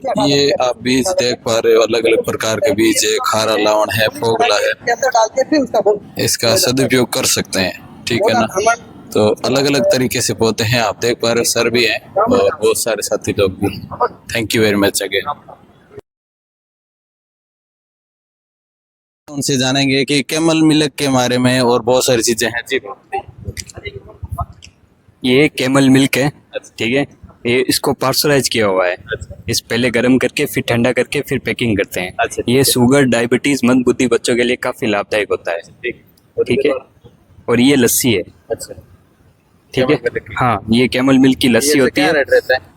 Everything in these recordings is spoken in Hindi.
ये आप बीज देख पा रहे हो, अलग अलग प्रकार के बीज है, खारा लावण है, फोगला है। इसका सदुपयोग कर सकते हैं, ठीक है ना। तो अलग अलग तरीके से पौधे हैं, आप देख पा रहे हो, सर भी हैं और बहुत सारे साथी लोग भी। Thank you very much again. उनसे जानेंगे कि कैमल मिल्क के बारे में और बहुत सारी चीजें हैं जी। ये कैमल मिल्क है, ठीक है। ये इसको पार्सलाइज किया हुआ है। इस पहले गर्म करके फिर ठंडा करके फिर पैकिंग करते हैं। ये शुगर, डायबिटीज, मंदबुद्धि बच्चों के लिए काफी लाभदायक होता है, ठीक है। और ये लस्सी है, ठीक है। हाँ, ये कैमल मिल्क की लस्सी होती है।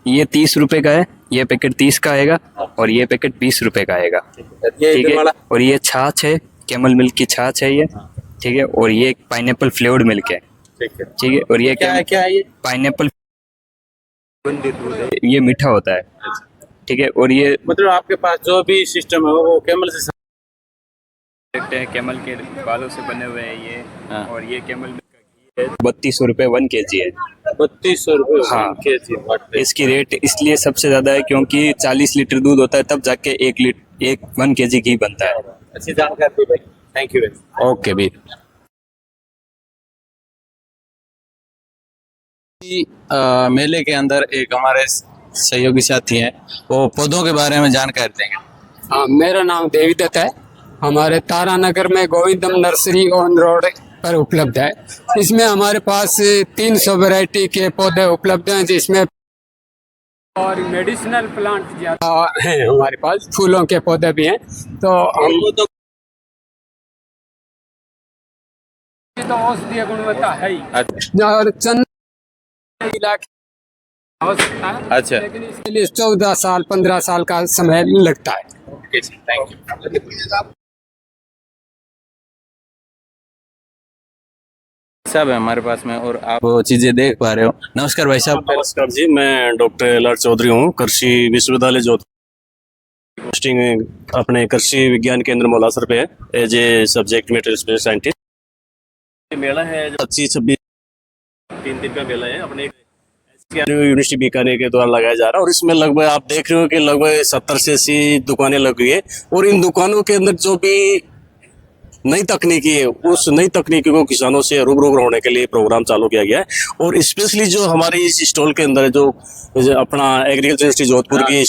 ये 30 रुपए का है, ये पैकेट 30 का आएगा और ये पैकेट 20 रुपए का आएगा, ठीक है। और ये छाछ है, कैमल मिल्क की छाछ है ये, ठीक है। और ये पाइनएप्पल फ्लेवर्ड मिल्क है, ठीक है। और ये क्या है ये पाइनएप्पल, ये मीठा होता है, ठीक है। और ये मतलब आपके पास जो भी सिस्टम है वो कैमल से है, कैमल के बालों से बने हुए हैं ये। हाँ। और ये कैमल मिल्क का घी है, 3200 रुपये 1 kg है। 3200 रुपये। हाँ। केजी। इसकी रेट इसलिए सबसे ज्यादा है क्योंकि 40 लीटर दूध होता है, तब जाके 1 kg घी बनता है। अच्छी जानकारी भाई, थैंक यू। ओके भी। मेले के अंदर एक हमारे सहयोगी साथी हैं, वो पौधों के बारे में जानकारी देंगे। हाँ, मेरा नाम देवीदत्त है। हमारे तारानगर में गोविंदम नर्सरी ऑन रोड पर उपलब्ध है। इसमें हमारे पास 300 वैरायटी के पौधे उपलब्ध हैं, जिसमें और मेडिसिनल प्लांट ज्यादा हैं। हमारे पास फूलों के पौधे भी हैं। तो हम तो औषधीय गुणवत्ता है ही। और चंद इलाके हो सकता है, अच्छा। लेकिन इसके लिए 14 साल 15 साल का समय लगता है। Thank you. सब है हमारे पास में और आप वो चीजें देख पा रहे हो। नमस्कार भाई साहब। नमस्कार जी, मैं डॉक्टर एल.आर. चौधरी हूँ, कृषि विश्वविद्यालय जोधपुर पोस्टिंग अपने कृषि विज्ञान केंद्र मौलासर पे है as a subject matter special scientist. मेला है 25-26 3 दिन का मेला है अपने यूनिवर्सिटी बीकानेर के द्वारा लगाया जा रहा है। और इसमें लगभग आप देख रहे हो कि लगभग 70 से 80 दुकानें लगी हुई है। और इन दुकानों के अंदर जो भी नई तकनीकी है, उस नई तकनीकी को किसानों से रूबरू होने के लिए प्रोग्राम चालू किया गया है। और स्पेशली जो हमारी इस स्टॉल के अंदर जो अपना एग्रीकल्चर यूनिवर्सिटी जोधपुर की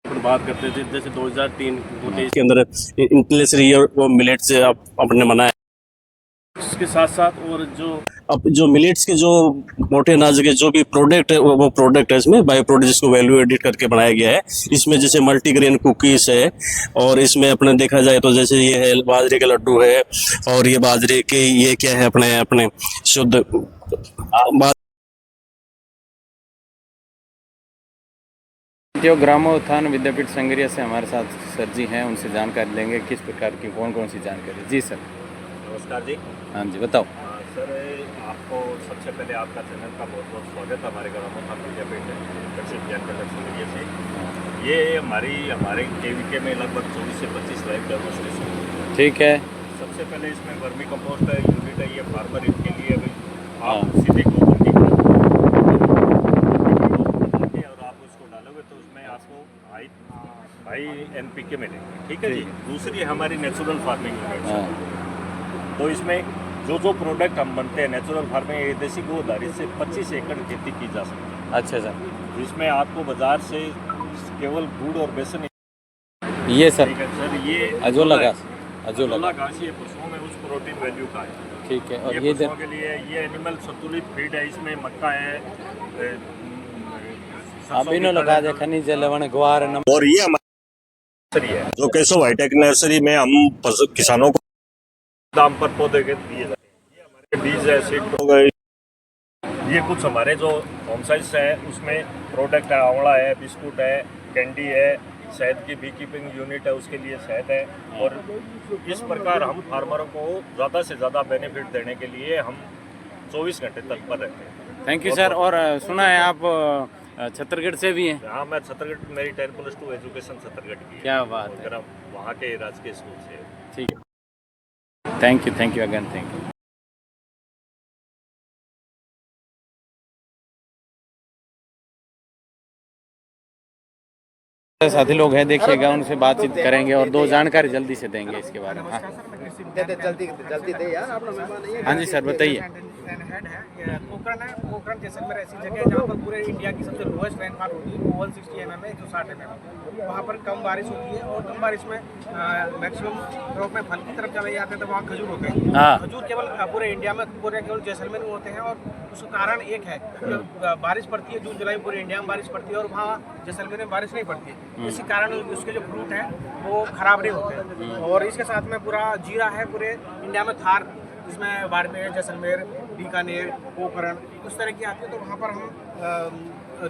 बात करते थे, जैसे 2003 के अंदर इंटरनेशनल ईयर वो मिलेट से अपने मनाया। उसके साथ साथ और जो मिलेट्स के जो मोटे अनाज के जो भी प्रोडक्ट है वो प्रोडक्ट है इसमें बायो प्रोडक्ट, जिसको वैल्यू एडिट करके बनाया गया है। इसमें जैसे मल्टीग्रेन कुकीज है, और इसमें अपने देखा जाए तो जैसे ये है बाजरे के लड्डू है, और ये बाजरे के ये क्या है अपने अपने शुद्ध ग्रामोत्थान विद्यापीठ संग्रिया से हमारे साथ सर जी हैं, उनसे जानकारी लेंगे किस प्रकार की कौन कौन सी जानकारी। जी सर। नमस्कार जी। हाँ जी, बताओ। सर, आपको सबसे पहले आपका चैनल का बहुत बहुत स्वागत है हमारे ग्रामोत्थान विद्यापीठ कृषि विज्ञान केंद्र संग्रिया से। ये हमारे केवीके में लगभग 24 से 25 लाइव डेमोन्स्ट्रेशन। ठीक है। सबसे पहले इसमें वर्मी कंपोस्ट है, यूनिट है, ये फार्मर इनके लिए अभी आप सीधे गोबर की और आप उसको डालोगे तो उसमें आपको हाई NPK मिलेगी, ठीक है जी। दूसरी हमारी नेचुरल फार्मिंग यूनिट। तो इसमें जो प्रोडक्ट हम बनते हैं नेचुरल फार्मिंग, देसी गोधारी से 25 एकड़ खेती की जा सकती है। अच्छा सर। इसमें आपको बाजार से केवल गुड़ और बेसन ये सर, सर ये अजोला घास ये पशुओं में उस प्रोटीन वैल्यू का है, ठीक है। और ये पशुओं के लिए ये एनिमल संतुलित फीड है। इसमें मक्का है, अभी लगा दे खनिज लवण ग्वार। और ये हमारी है जो केशव हाईटेक नर्सरी में हम किसानों को दाम पर पौधे के दिए जाते हैं। ये हमारे बीज है, सीड हो गए। ये कुछ हमारे जो होम साइज है उसमें प्रोडक्ट है, आंवला है, बिस्कुट है, कैंडी है, शहद की बी कीपिंग यूनिट है, उसके लिए शहद है। और इस प्रकार हम फार्मरों को ज़्यादा से ज़्यादा बेनिफिट देने के लिए हम 24 घंटे तत्पर रहते हैं। Thank you sir. और सुना है आप छत्तीसगढ़ से भी हैं? हाँ, मैं छत्तीसगढ़, मेरी 10+2 एजुकेशन छत्तीसगढ़ की है। क्या बात है। वहाँ के राजकीय स्कूल से। ठीक है। Thank you again, thank you. साथी लोग हैं, देखिएगा, उनसे बातचीत करेंगे और दो जानकारी जल्दी से देंगे इसके बारे में। जल्दी दे यार, आप लोग मेहमान नहीं है। हाँ जी सर, बताइए। हेड है ये पोखरण है। पोखरण जैसलमेर ऐसी जगह है जहाँ पर पूरे इंडिया की सबसे लोएस्ट रेनफॉल होती है, वो 160 mm है, 160 mm। वहाँ पर कम बारिश होती है और कम बारिश में मैक्सिमम क्रॉप में फल की तरफ चले जाते हैं, तो वहाँ खजूर होते हैं। हाँ। खजूर केवल पूरे इंडिया में केवल जैसलमेर में होते हैं और उसका कारण एक है, बारिश पड़ती है जून जुलाई में पूरे इंडिया में बारिश पड़ती है और वहाँ जैसलमेर में बारिश नहीं पड़ती है। इसी कारण उसके जो फ्रूट हैं वो खराब नहीं होते हैं। और इसके साथ में पूरा जीरा है, पूरे इंडिया में थार, जिसमें बाड़मेर, जैसलमेर, बीकानेर, पोखरण उस तरह की आती है, तो वहाँ पर हम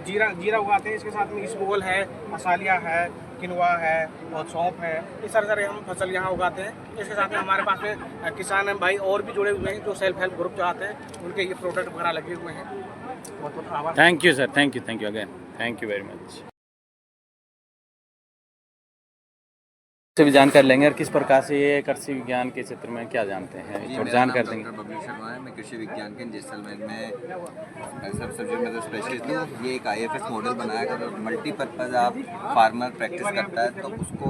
जीरा उगाते हैं। इसके साथ में इसबगोल है, मसालिया है, किनवा है और सौंफ है। इस तरह हम फसल यहाँ उगाते हैं। इसके साथ में हमारे पास में किसान भाई और भी जुड़े हुए हैं जो सेल्फ हेल्प ग्रुप चाहते हैं, उनके ये प्रोडक्ट वगैरह लगे हुए हैं। बहुत बहुत आभार। Thank you sir, thank you again, thank you very much. से भी जानकारी लेंगे और किस प्रकार से ये कृषि विज्ञान के क्षेत्र में क्या जानते हैं, थोड़ी जानकारी देंगे। डॉक्टर बबलू शर्मा है, मैं कृषि विज्ञान के जैसलमेर में सब सब्जेक्ट में स्पेशलिस्ट हूँ। ये एक IFS मॉडल बनाया अगर मल्टीपर्पज़ आप फार्मर प्रैक्टिस करता है तो उसको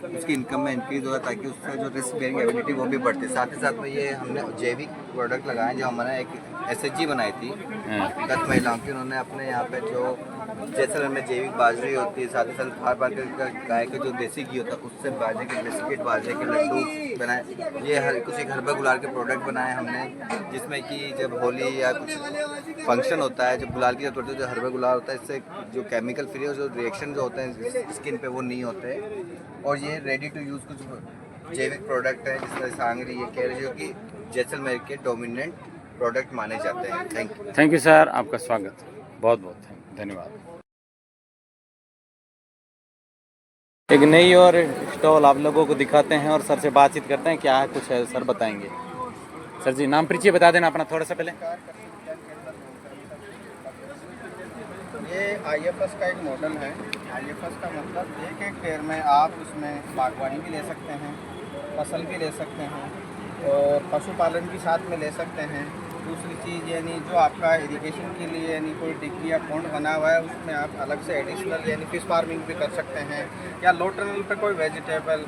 उसकी इनकम में इंक्रीज होगा, ताकि उससे जो रिस्क बेयरिंग एबिलिटी वो भी बढ़ती है। साथ ही साथ में ये हमने जैविक प्रोडक्ट लगाए, जो हमारा एक SHG बनाई थी 10 महिलाओं की। उन्होंने अपने यहाँ पे जो जैसलमेर में जैविक बाजरी होती है, साथ ही साथ गाय का जो देसी घी होता है उससे बाजरे के बिस्किट, बाजरे के लड्डू बनाए। ये कुछ एक हर्बल गुलाल के प्रोडक्ट बनाए हमने, जिसमें कि जब होली या कुछ फंक्शन होता है, जब गुलाल की जरूरत होती है, जो हर्बल गुलाल होता है, इससे जो केमिकल फ्री और जो रिएक्शन जो होते हैं स्किन पे वो नहीं होते। और ये रेडी टू यूज़ कुछ जैविक प्रोडक्ट है, जिसमें सांगरी ये कह रही, जो कि जैसलमेर के डोमिनेंट प्रोडक्ट माने जाते हैं। थैंक यू सर, आपका स्वागत, बहुत बहुत धन्यवाद। एक नई और स्टॉल आप लोगों को दिखाते हैं और सर से बातचीत करते हैं, क्या है कुछ है सर बताएंगे। सर जी नाम परिचय बता देना अपना थोड़ा सा पहले। ये IFS का एक मॉडल है। IFS का मतलब एक हेक्टेयर में आप उसमें बागवानी भी ले सकते हैं, फसल भी ले सकते हैं और पशुपालन भी साथ में ले सकते हैं। दूसरी चीज़ यानी जो आपका इरिगेशन के लिए यानी कोई डिग्री या पॉन्ड बना हुआ है, उसमें आप अलग से एडिशनल यानी फिश फार्मिंग भी कर सकते हैं, या लो टनल पे कोई वेजिटेबल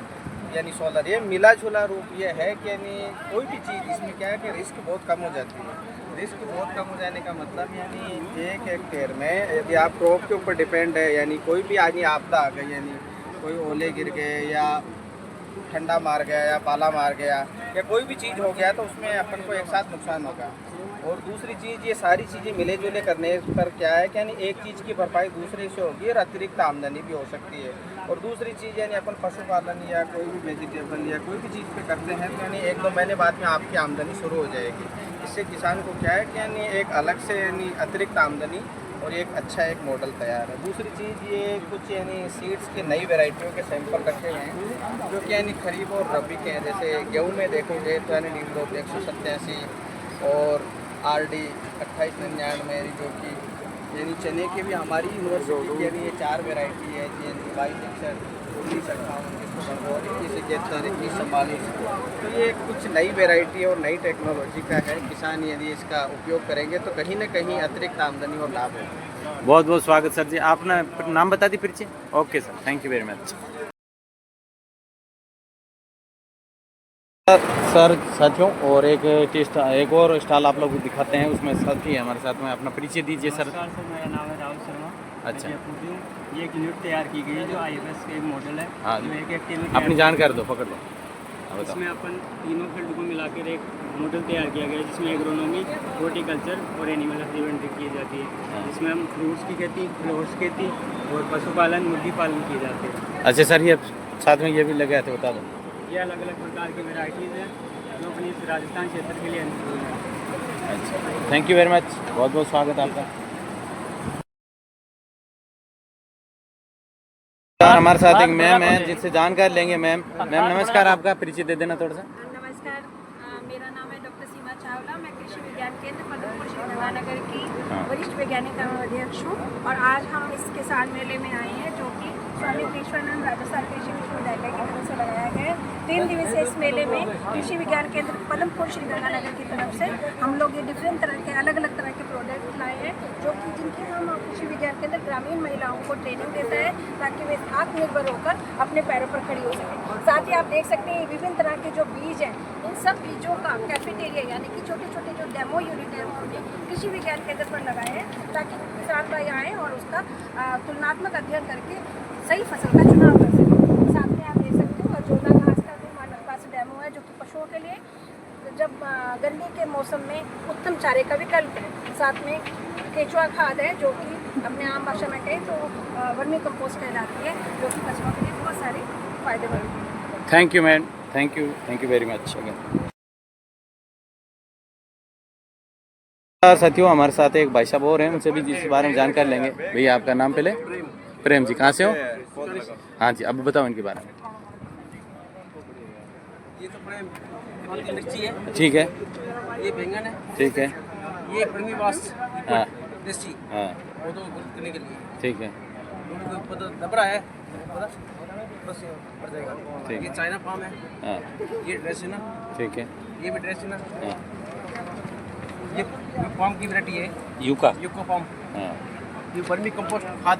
यानी सोलर। ये मिला जुला रूप ये है कि यानी कोई भी चीज़ इसमें क्या है कि रिस्क बहुत कम हो जाती है। रिस्क बहुत कम हो जाने का मतलब यानी एक हेक्टेयर में यदि आप क्रॉप के ऊपर डिपेंड है, यानी कोई भी आदमी आपदा आ गई, यानी कोई ओले गिर गए या ठंडा मार गया या पाला मार गया या कोई भी चीज़ हो गया, तो उसमें अपन को एक साथ नुकसान होगा। और दूसरी चीज़ ये सारी चीज़ें मिले जुले करने पर क्या है कि यानी एक चीज़ की भरपाई दूसरे से होगी और अतिरिक्त आमदनी भी हो सकती है। और दूसरी चीज़ यानी अपन पशुपालन या कोई भी वेजिटेबल या कोई भी चीज़ पे करते हैं तो यानी 1-2 महीने बाद में आपकी आमदनी शुरू हो जाएगी। इससे किसान को क्या है कि यानी एक अलग से यानी अतिरिक्त आमदनी और एक अच्छा एक मॉडल तैयार है। दूसरी चीज़ ये कुछ यानी सीड्स की नई वैरायटियों के सैंपल रखे हुए हैं, जो कि यानी खरीफ और रबी के हैं। जैसे गेहूँ में देखोगे तो यानी निम्रोद 187 और RD 2899, जो कि यानी चने के भी हमारी यूनिवर्सिटी की यानी ये 4 वैरायटी है, यानी 2261, 1958, 2144, तो ये कुछ नई वैरायटी और नई टेक्नोलॉजी का है। किसान यदि इसका उपयोग करेंगे तो कहीं ना कहीं अतिरिक्त आमदनी और लाभ होगा। बहुत बहुत स्वागत सर जी, आपने नाम बता दी परिचय। Okay sir, thank you very much. Sir साथियों, और एक और स्टॉल आप लोग को दिखाते हैं, उसमें साथी है हमारे साथ में, अपना परिचय दीजिए सर। मेरा नाम है राहुल शर्मा। अच्छा, ये एक यूनिट तैयार की गई है जो IFS का एक मॉडल है। हाँ, जो एक टीम अपनी जानकारी दो, पकड़ लो। इसमें अपन तीनों फील्ड को मिलाकर एक मॉडल तैयार किया गया है, जिसमें एग्रोनॉमी, हॉर्टिकल्चर और एनिमल हस्बेंड्री की जाती है, जिसमें हम फ्रूट्स की खेती, फ्लावर्स खेती और पशुपालन, मुर्गी पालन किए जाते हैं। अच्छा सर, ये साथ में ये भी लगे थे, बता दो। ये अलग अलग प्रकार की वेराइटीज़ हैं जो अपनी इस राजस्थान क्षेत्र के लिए अनुकूल है। अच्छा, थैंक यू वेरी मच, बहुत बहुत स्वागत आपका। हमारे साथ एक मैम है जिससे जानकारी लेंगे। मैम नमस्कार, आपका परिचय दे देना थोड़ा सा। नमस्कार, मेरा नाम है डॉक्टर सीमा चावला। मैं कृषि विज्ञान केंद्र पदमपुर श्रीगंगानगर की वरिष्ठ वैज्ञानिक अध्यक्ष हूँ और आज हम इस किसान मेले में आए हैं जो कि स्वामी विश्वानंद राजस्थान कृषि विश्वविद्यालय की तरफ से लगाया गया है। 3 दिवसीय इस मेले में कृषि विज्ञान केंद्र पदमपुर श्रीगंगानगर की तरफ से हम लोग ये डिफरेंट तरह के अलग अलग तरह के प्रोडक्ट लाए हैं, जो कि जिनकी हम कृषि विज्ञान केंद्र ग्रामीण महिलाओं को ट्रेनिंग देता है ताकि वे आत्मनिर्भर होकर अपने पैरों पर खड़ी हो सकें। साथ ही आप देख सकते हैं विभिन्न तरह के जो बीज हैं, इन सब बीजों का कैफेटेरिया यानी कि छोटे छोटे जो डेमो यूनिट है उन्होंने कृषि विज्ञान केंद्र पर लगाए हैं ताकि किसान भाई आएँ और उसका तुलनात्मक अध्ययन करके सही फसल का चुनाव कर सकें। साथ में आप देख सकते हो जोना घास का भी हमारे पास डेमो है, जो कि पशुओं के लिए जब गर्मी के मौसम में उत्तम चारे का विकल्प है। साथ में केचुआ खाद है, जो कि अपने आम भाषा में कहें तो वर्मी कंपोस्ट कहलाती है, जो कि पशुओं के लिए बहुत सारे फायदेमंद है। Thank you ma'am, thank you very much again. साथियों, हमारे साथ एक भाई साहब और हैं, उनसे भी इस बारे में जानकारी लेंगे। भैया आपका नाम पहले? प्रेम जी, कहाँ से हो? हाँ जी, अब बताओ इनके बारे में। ये तो प्रेम मिर्ची है, ठीक है, ये बैंगन है, ठीक है, ये प्रेमीवास हाँ देसी, हाँ, वो तो करने के लिए ठीक है, डबरा है, बस पड़ जाएगा। ठीक। ये चाइना फार्म है, हाँ ये ड्रेस है ना, ठीक है, ये भी ड्रेस है ना, हाँ ये फार्म की वैरायटी है, यूको फार्म, हाँ ये वर्मी कंपोस्ट खाद,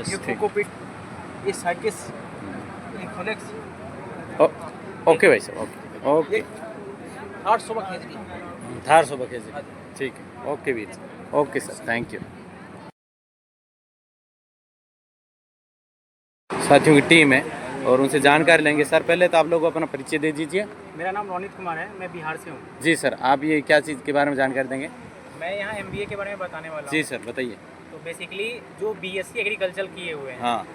ये कोकोपीट, ये साइकिस, ये फ्लेक्स, ओके भाई साहब, ओके 800 रुपये केजी। 800 रुपये केजी, ठीक है, okay Veer, okay sir, thank you. साथियों की टीम है और उनसे जानकारी लेंगे। सर पहले तो आप लोग अपना परिचय दे दीजिए। मेरा नाम रोनित कुमार है, मैं बिहार से हूँ। जी सर, आप ये क्या चीज़ के बारे में जानकारी देंगे? मैं यहाँ MBA के बारे में बताने वाला हूँ। जी सर, बताइए। तो बेसिकली जो BSc एग्रीकल्चर किए हुए हैं, हाँ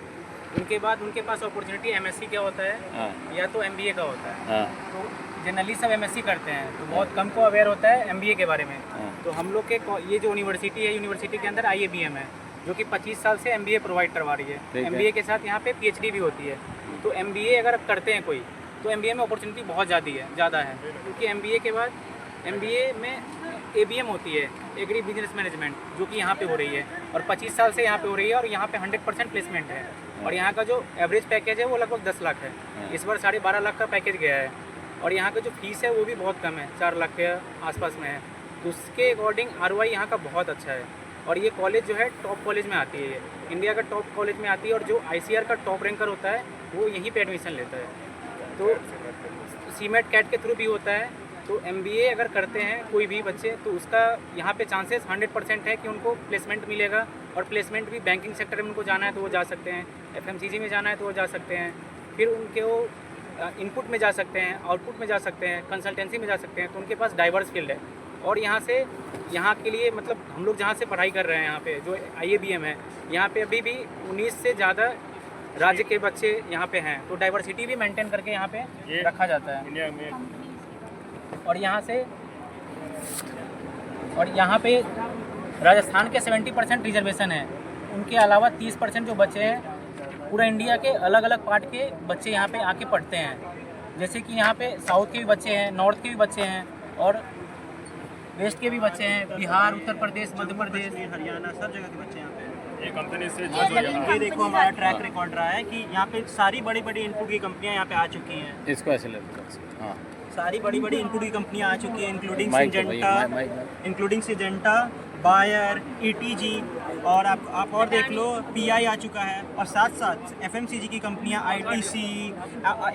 उनके बाद उनके पास अपॉर्चुनिटी MSc क्या होता है, हाँ या तो MBA का होता है। हाँ तो जनरली सब MSc करते हैं, तो बहुत कम को अवेयर होता है MBA के बारे में। हाँ। तो हम लोग के ये जो यूनिवर्सिटी है, यूनिवर्सिटी के अंदर IABM है, जो कि 25 साल से MBA प्रोवाइड करवा रही है। MBA के साथ यहाँ पे PhD भी होती है। तो MBA अगर करते हैं कोई, तो MBA में अपॉर्चुनिटी बहुत ज़्यादा है, क्योंकि MBA के बाद MBA में ABM होती है, एग्री बिजनेस मैनेजमेंट, जो कि यहाँ पे हो रही है और 25 साल से यहाँ पे हो रही है और यहाँ पे 100% प्लेसमेंट है। और यहाँ का जो एवरेज पैकेज है वो लगभग 10 लाख है। इस बार 12.5 लाख का पैकेज गया है और यहाँ का जो फीस है वो भी बहुत कम है, 4 लाख के आसपास में है। तो उसके अकॉर्डिंग ROI यहाँ का बहुत अच्छा है। और ये कॉलेज जो है टॉप कॉलेज में आती है, ये इंडिया का टॉप कॉलेज में आती है और जो ICAR का टॉप रैंकर होता है वो यहीं पे एडमिशन लेता है। तो CMAT CAT के थ्रू भी होता है। तो MBA अगर करते हैं कोई भी बच्चे, तो उसका यहाँ पे चांसेस 100% है कि उनको प्लेसमेंट मिलेगा। और प्लेसमेंट भी बैंकिंग सेक्टर में उनको जाना है तो वो जा सकते हैं, FMCG में जाना है तो वो जा सकते हैं, फिर उनके वो इनपुट में जा सकते हैं, आउटपुट में जा सकते हैं, कंसल्टेंसी में जा सकते हैं। तो उनके पास डाइवर्स फील्ड है। और यहाँ के लिए मतलब हम लोग जहाँ से पढ़ाई कर रहे हैं, यहाँ पे जो IABM है, यहाँ पे अभी भी 19 से ज़्यादा राज्य के बच्चे यहाँ पे हैं। तो डाइवर्सिटी भी मेंटेन करके यहाँ पे रखा जाता है। और यहाँ पे राजस्थान के 70% रिजर्वेशन है। उनके अलावा 30% जो बच्चे हैं, पूरा इंडिया के अलग अलग पार्ट के बच्चे यहाँ पे आके पढ़ते हैं। जैसे कि यहाँ पे साउथ के भी बच्चे हैं, नॉर्थ के भी बच्चे हैं और वेस्ट के भी बच्चे हैं, बिहार, उत्तर प्रदेश, मध्य प्रदेश, हरियाणा, सब जगह के बच्चे यहाँ पे। ये कंपनी से ये देखो हमारा ट्रैक रिकॉर्ड रहा है कि यहाँ पे सारी बड़ी बड़ी इनपुट की कंपनियाँ यहाँ पे आ चुकी हैं। इसको ऐसे ले लो। हाँ सारी बड़ी बड़ी इनपुट की कंपनियाँ आ चुकी हैं, माइक इंक्लूडिंग सिजेंटा, बायर, ETG और आप और देख लो PI आ चुका है। और साथ साथ FMCG की कंपनियां ITC,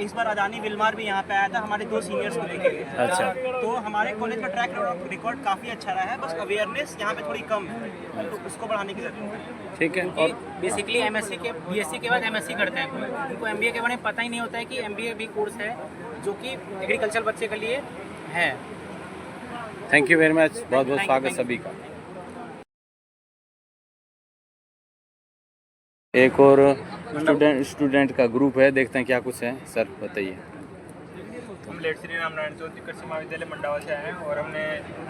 इस बार अदानी विलमार भी यहाँ पे आया था हमारे 2 सीनियर्स को लेके। अच्छा। तो हमारे कॉलेज का ट्रैक रिकॉर्ड काफ़ी अच्छा रहा है, बस अवेयरनेस यहाँ पे थोड़ी कम है, तो उसको बढ़ाने की ज़रूरत है। ठीक है। और बेसिकली BSc के बाद MSc करते हैं, उनको MBA के बारे में पता ही नहीं होता है कि MBA भी कोर्स है जो कि एग्रीकल्चर बच्चे के लिए है। थैंक यू वेरी मच, बहुत बहुत स्वागत सभी का। एक और स्टूडेंट का ग्रुप है, देखते हैं क्या कुछ है। सर बताइए। हम लेट श्री राम नारायण चौधरी कृषि महाविद्यालय मंडावा से आए हैं और हमने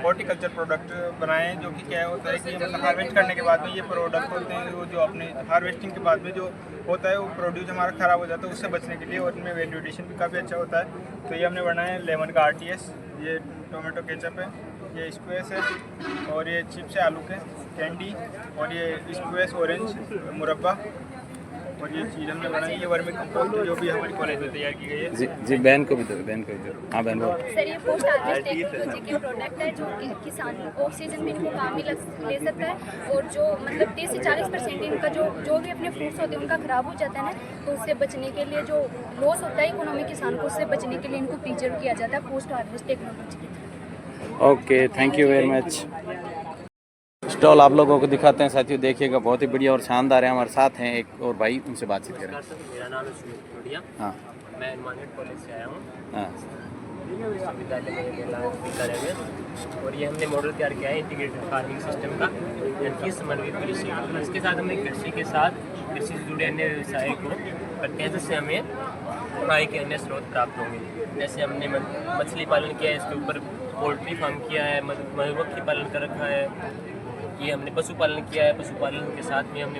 हॉर्टिकल्चर प्रोडक्ट बनाए हैं, जो कि क्या होता है कि मतलब हार्वेस्ट करने के बाद में ये प्रोडक्ट होते हैं, वो जो अपने हार्वेस्टिंग के बाद में जो होता है वो प्रोड्यूस हमारा ख़राब हो जाता है, उससे बचने के लिए। और इनमें वैल्यू एडिशन भी काफ़ी अच्छा होता है। तो ये हमने बनाया है लेमन का RTS, ये टोमेटो केचप है, ये स्क्वैश है और ये चिप्स है आलू के, कैंडी, और ये स्क्वैश ऑरेंज मुरब्बा, और ये चीज़ हमने बनाई, ये वर्मी कंपोस्ट जो भी हमारी कॉलेज में तैयार की गई है। जी जी, बहन को भी दो, बहन को भी दो। हाँ बहन बोलो। सर ये पोस्ट हार्वेस्ट टेक्नोलॉजी के प्रोडक्ट है जो कि किसान ऑफ सीजन में इनको काम भी ले सकता है, और जो मतलब 30 से 40% इनका जो भी अपने फ्रूट्स होते हैं उनका ख़राब हो जाता है ना, तो उससे बचने के लिए जो लॉस होता है इकोनॉमी किसान को, उससे बचने के लिए इनको प्रिजर्व किया जाता है पोस्ट हार्वेस्ट टेक्नोलॉजी की। Okay, thank you very much. Stall आप लोगों को दिखाते हैं साथियों, देखिएगा बहुत ही बढ़िया और शानदार है। हमारे साथ हैं एक और भाई, उनसे बातचीत करें। मेरा नाम है सुमित टोडिया, हाँ मैं मार्केट कॉलेज से आया हूँ, हाँ विश्वविद्यालय में, और ये हमने मॉडल तैयार किया है इंटीग्रेटेड फार्मिंग सिस्टम का, यानी समन्वित कृषि। इसके साथ हमने कृषि के साथ कृषि से जुड़े अन्य व्यवसाय को करते हैं, जिससे हमें आय के अन्य स्रोत प्राप्त होंगे। जैसे हमने मछली पालन किया है, इसके ऊपर पोल्ट्री फार्म किया है, मधुमक्खी पालन कर रखा है, ये हमने पशुपालन किया है। पशुपालन के साथ में हमने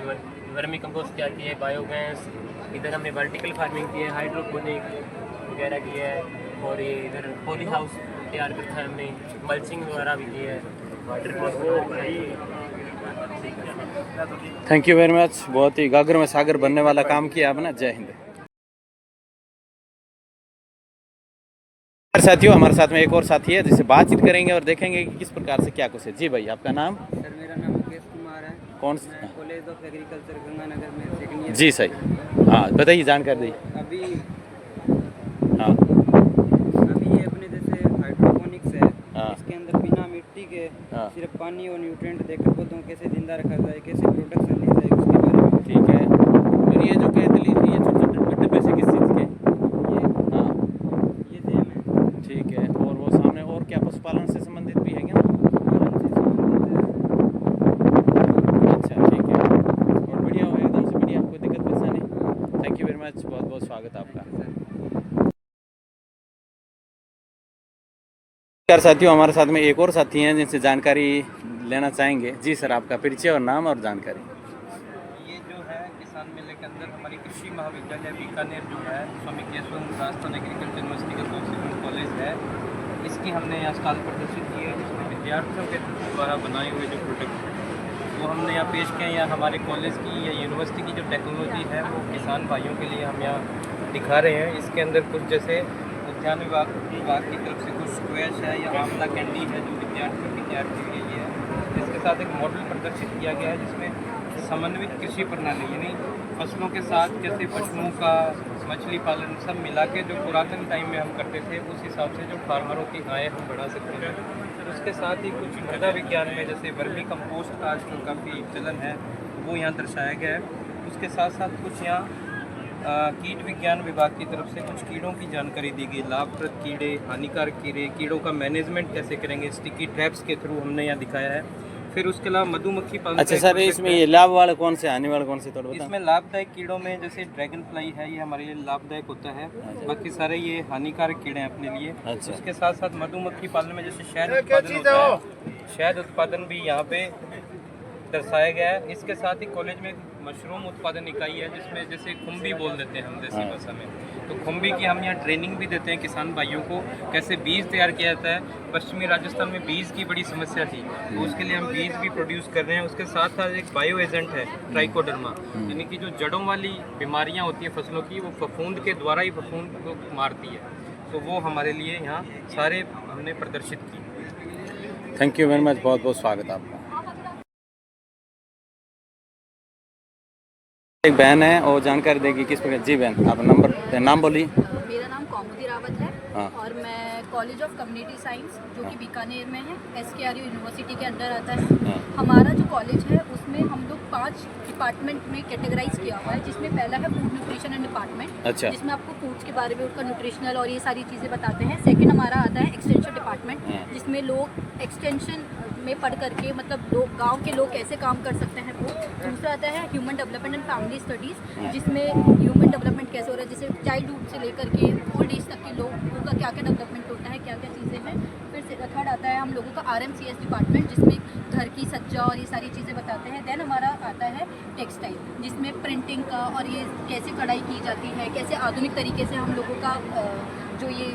वर्मी कंपोस्ट तैयार किया है, बायोगैस, इधर हमने वर्टिकल फार्मिंग की है, हाइड्रोपोनिक वगैरह किया है, और ये इधर पॉली हाउस तैयार करता है हमने, मल्चिंग वगैरह भी की है, water thank you very much. बहुत ही गागर में सागर बनने वाला काम किया आपने। जय हिंद। साथियों, हमारे साथ में एक और साथी है जिससे बातचीत करेंगे और देखेंगे कि किस प्रकार से क्या कुछ है। जी भाई, आपका नाम? सर मेरा नाम मुकेश कुमार है। कौन मैं कॉलेज ऑफ एग्रीकल्चर गंगानगर में सेकंड ईयर। जी सही। हाँ बताइए, जानकारी दी। अभी हाँ ये अपने जैसे हाइड्रोपोनिक्स है, हाँ। इसके अंदर बिना मिट्टी के हाँ। सिर्फ पानी और न्यूट्रिएंट देकर पौधों को कैसे जिंदा रखा जाए, कैसे प्रोडक्शन ली जाए, उसके बारे में। ठीक है। और ये जो कहते ये छोटे छोटे डब्बे से किस चीज़ के? ये हाँ ये जैम है। ठीक है। और वो सामने और क्या पशुपालन से संबंधित भी है क्या? अच्छा ठीक है, और बढ़िया हो, एकदम से बढ़िया, कोई दिक्कत परेशानी। थैंक यू वेरी मच, बहुत बहुत स्वागत आपका। नमस्कार साथियों, हमारे साथ में एक और साथी हैं जिनसे जानकारी लेना चाहेंगे। जी सर, आपका परिचय और नाम और जानकारी। ये जो है किसान मेले के अंदर हमारी कृषि महाविद्यालय बीकानेर जो है, स्वामी केशव राजस्थान एग्रीकल्चर यूनिवर्सिटी का सबसे कॉलेज है, इसकी हमने यहाँ स्टॉल प्रदर्शित की है, जिसमें विद्यार्थियों के द्वारा बनाए हुए जो प्रोडक्ट वो हमने यहाँ पेश किए हैं। यहाँ हमारे कॉलेज की या यूनिवर्सिटी की जो टेक्नोलॉजी है वो किसान भाइयों के लिए हम यहाँ दिखा रहे हैं। इसके अंदर कुछ जैसे उद्यान विभाग की तरफ से कुछ स्क्वैश है या आंवला कैंडी है जो विद्यार्थियों की तैयार की गई है। इसके साथ एक मॉडल प्रदर्शित किया गया है जिसमें समन्वित कृषि प्रणाली, यानी फसलों के साथ जैसे पशुओं का, मछली पालन सब मिला के जो पुरातन टाइम में हम करते थे, उस हिसाब से जो फार्मरों की आय हम बढ़ा सकते हैं। उसके साथ ही कुछ मृदा विज्ञान में जैसे वर्मी कंपोस्ट का जो काफ़ी चलन है वो यहाँ दर्शाया गया है। उसके साथ साथ कुछ यहाँ कीट विज्ञान विभाग की तरफ से कुछ कीड़ों की जानकारी दी गई, लाभप्रद कीड़े, हानिकारक कीड़े, कीड़ों का मैनेजमेंट कैसे करेंगे, स्टिकी ट्रैप्स के थ्रू हमने यहाँ दिखाया है। फिर उसके अलावा मधुमक्खी पालन। अच्छा सर, इसमें ये लाभ वाले कौन से, हानि वाले कौन से, थोड़ा बताओ। इसमें लाभदायक कीड़ों में जैसे ड्रैगन फ्लाई है, ये हमारे लिए लाभदायक होता है, बाकी सारे ये हानिकारक कीड़े हैं अपने लिए। अच्छा। उसके साथ साथ मधुमक्खी पालन में जैसे शहद उत्पादन होता है, शहद उत्पादन भी यहाँ पे दर्शाया गया है। इसके साथ ही कॉलेज में मशरूम उत्पादन इकाई है जिसमें जैसे खुम्बी बोल देते हैं हम देसी भाषा में, तो खुम्बी की हम यहाँ ट्रेनिंग भी देते हैं किसान भाइयों को, कैसे बीज तैयार किया जाता है। पश्चिमी राजस्थान में बीज की बड़ी समस्या थी, तो उसके लिए हम बीज भी प्रोड्यूस कर रहे हैं। उसके साथ साथ एक बायो एजेंट है ट्राइकोडर्मा, यानी कि जो जड़ों वाली बीमारियाँ होती हैं फसलों की, वो फफूंद के द्वारा ही फफूंद को मारती है, तो वो हमारे लिए यहाँ सारे हमने प्रदर्शित किए। थैंक यू वेरी मच, बहुत बहुत स्वागत आपका। एक बहन है और जानकारी देगी किस प्रकार। जी बहन, आप नाम बोलिए। मेरा नाम कौमुदी रावत है। हाँ। और मैं कॉलेज ऑफ कम्युनिटी साइंस जो कि बीकानेर में है, SKRU यूनिवर्सिटी के अंदर आता है। हाँ। हमारा जो कॉलेज है उसमें हम लोग 5 डिपार्टमेंट में कैटेगराइज किया हुआ है, जिसमें पहला है फूड न्यूट्रिशन एंड डिपार्टमेंट, अच्छा। जिसमें आपको फूड्स के बारे में, उनका न्यूट्रिशनल और ये सारी चीज़ें बताते हैं। सेकंड हमारा आता है एक्सटेंशन डिपार्टमेंट, जिसमें लोग एक्सटेंशन में पढ़ करके मतलब लोग गांव के लोग कैसे काम कर सकते हैं वो। दूसरा आता है human development and family studies, जिसमें ह्यूमन डेवलपमेंट कैसे हो रहा है, जैसे चाइल्डहुड से लेकर के ओल्ड एज तक के लोगों का क्या क्या डेवलपमेंट होता है, क्या क्या चीज़ें हैं। फिर थर्ड आता है हम लोगों का RMCS डिपार्टमेंट, जिसमें घर की सज्जा और ये सारी चीज़ें बताते हैं। देन हमारा आता है टेक्सटाइल, जिसमें प्रिंटिंग का और ये कैसे कढ़ाई की जाती है, कैसे आधुनिक तरीके से हम लोगों का जो ये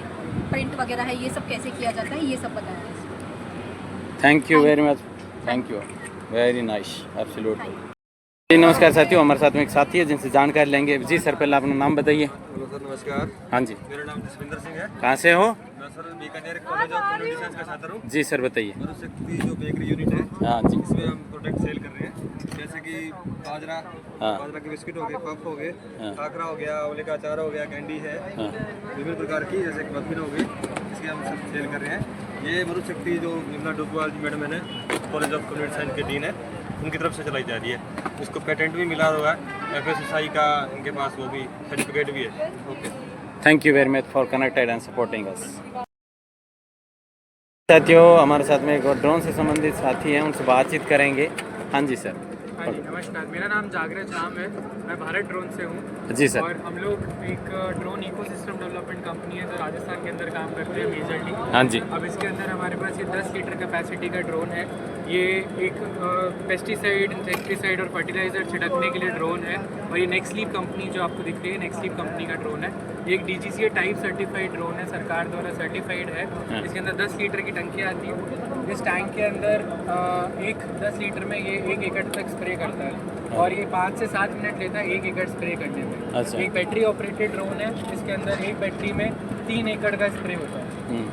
प्रिंट वगैरह है ये सब कैसे किया जाता है, ये सब बताया है। Thank you very much, thank you, very nice, absolutely. जी नमस्कार साथियों, हमारे साथ में एक साथी है जिनसे जानकारी लेंगे। जी सर, पहले अपना नाम बताइए। हेलो सर, नमस्कार। हाँ जी, मेरा नाम जसविंदर सिंह है। कहाँ से हो? मैं sir Bikaner college of community science का छात्र हूँ। जी सर बताइए। मनुशक्ति जो बेकरी यूनिट है, हाँ जी, इसमें हम प्रोडक्ट सेल कर रहे हैं, जैसे कि बाजरा, हाँ। बाजरा के बिस्किट हो गए, पफ हो गए, हाँ। खाखरा हो गया, आंवले का अचार हो गया, कैंडी है, हाँ। विभिन्न प्रकार की जैसे मफिन हो गई, इसकी हम सब सेल कर रहे हैं। ये मनुशक्ति जो निर्मला डोकवाल जी मैडम है, कॉलेज ऑफ कम्युनिटी साइंस के डीन है, उनकी तरफ से चलाई जा रही है। इसको पेटेंट भी मिला हुआ है, FSSAI का इनके पास वो भी सर्टिफिकेट भी है। Okay, thank you very much for connected and supporting us. साथियों, हमारे साथ में एक और ड्रोन से संबंधित साथी हैं, उनसे बातचीत करेंगे। हाँ जी सर। हाँ जी नमस्कार, मेरा नाम जागृत राम है, मैं भारत ड्रोन से हूँ। जी सर। और हम लोग एक ड्रोन इकोसिस्टम डेवलपमेंट कंपनी है जो राजस्थान के अंदर काम करते हैं मेजरली। हाँ जी। अब इसके अंदर हमारे पास ये 10 लीटर कैपेसिटी का ड्रोन है। ये एक पेस्टिसाइड, इंसेक्टिसाइड और फर्टिलाइज़र छिड़कने के लिए ड्रोन है। और ये नेक्सलीप कंपनी जो आपको दिख रही है, नेक्सलीप कंपनी का ड्रोन है। ये एक DGCA टाइप सर्टिफाइड ड्रोन है, सरकार द्वारा सर्टिफाइड है। इसके अंदर 10 लीटर की टंकी आती है। इस टैंक के अंदर 10 लीटर में ये 1 एकड़ तक स्प्रे करता है और ये 5 से 7 मिनट लेता है 1 एकड़ स्प्रे करने में। अच्छा। एक बैटरी ऑपरेटेड ड्रोन है, इसके अंदर एक बैटरी में 3 एकड़ का स्प्रे होता है।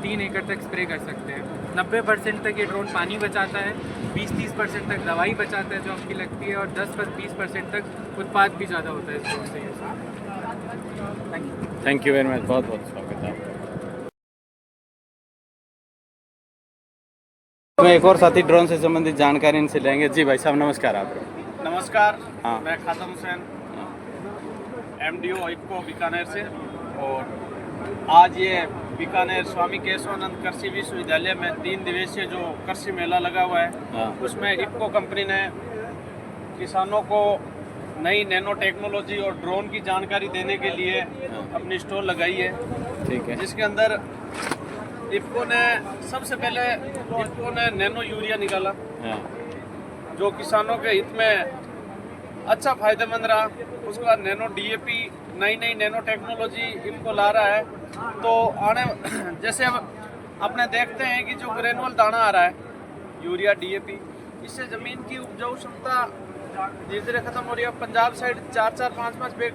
3 एकड़ तक स्प्रे कर सकते हैं। 90% तक ये ड्रोन पानी बचाता है, 20-30% तक दवाई बचाता है जो आपकी लगती है, और 10-20% तक उत्पाद भी ज़्यादा होता है इस ड्रोन से। Thank you. Thank you very much, बहुत बहुत स्वागत है। तो एक और साथी ड्रोन से संबंधित जानकारी इनसे लेंगे। जी भाई साहब नमस्कार। आप नमस्कार, हाँ। मैं खादम हुसैन, MDO इफ्को बीकानेर से। और आज ये बीकानेर स्वामी केशवानंद कृषि विश्वविद्यालय में 3 दिवसीय जो कृषि मेला लगा हुआ है, हाँ। उसमें इफ्को कंपनी ने किसानों को नई नैनो टेक्नोलॉजी और ड्रोन की जानकारी देने के लिए अपनी स्टॉल लगाई है। ठीक है। जिसके अंदर इफ्को ने सबसे पहले नैनो यूरिया निकाला, हाँ। जो किसानों के हित में अच्छा फायदेमंद रहा। उसके बाद नैनो DAP, नई नैनो टेक्नोलॉजी इनको ला रहा है। तो आने जैसे अब अपने देखते हैं कि जो ग्रेनुअल दाना आ रहा है, यूरिया DAP, इससे ज़मीन की उपजाऊ क्षमता धीरे धीरे खत्म हो रही है। पंजाब साइड 4-4, 5-5 बैग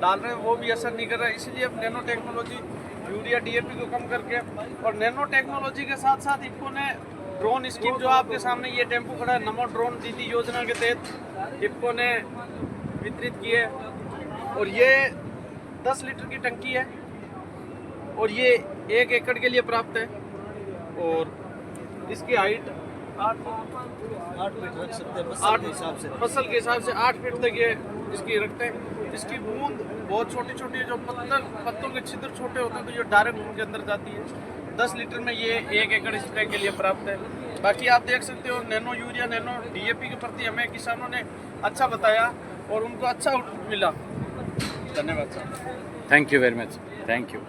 डाल रहे हैं, वो भी असर नहीं कर रहा है। इसलिए अब नैनो टेक्नोलॉजी यूरिया DAP को कम करके, और नैनो टेक्नोलॉजी के साथ साथ इफ्को ने ड्रोन स्कीम, जो आपके सामने ये टेम्पो खड़ा है, नमो ड्रोन दीदी योजना के तहत इफ्को ने वितरित किए। और ये 10 लीटर की टंकी है और ये 1 एकड़ के लिए प्राप्त है। और इसकी हाइट 8 फीट रख सकते हैं, फसल के हिसाब से 8 फीट तक ये इसकी रखते हैं। इसकी बूंद बहुत छोटी छोटी है, जो पत्तों के छिद्र छोटे होते हैं तो ये डायरेक्ट उनके अंदर जाती है। 10 लीटर में ये 1 एकड़ स्प्रे के लिए प्राप्त है। बाकी आप देख सकते हो नैनो यूरिया, नैनो DAP के प्रति हमें किसानों ने अच्छा बताया और उनको अच्छा आउटपुट मिला। धन्यवाद sir. Thank you very much, thank you.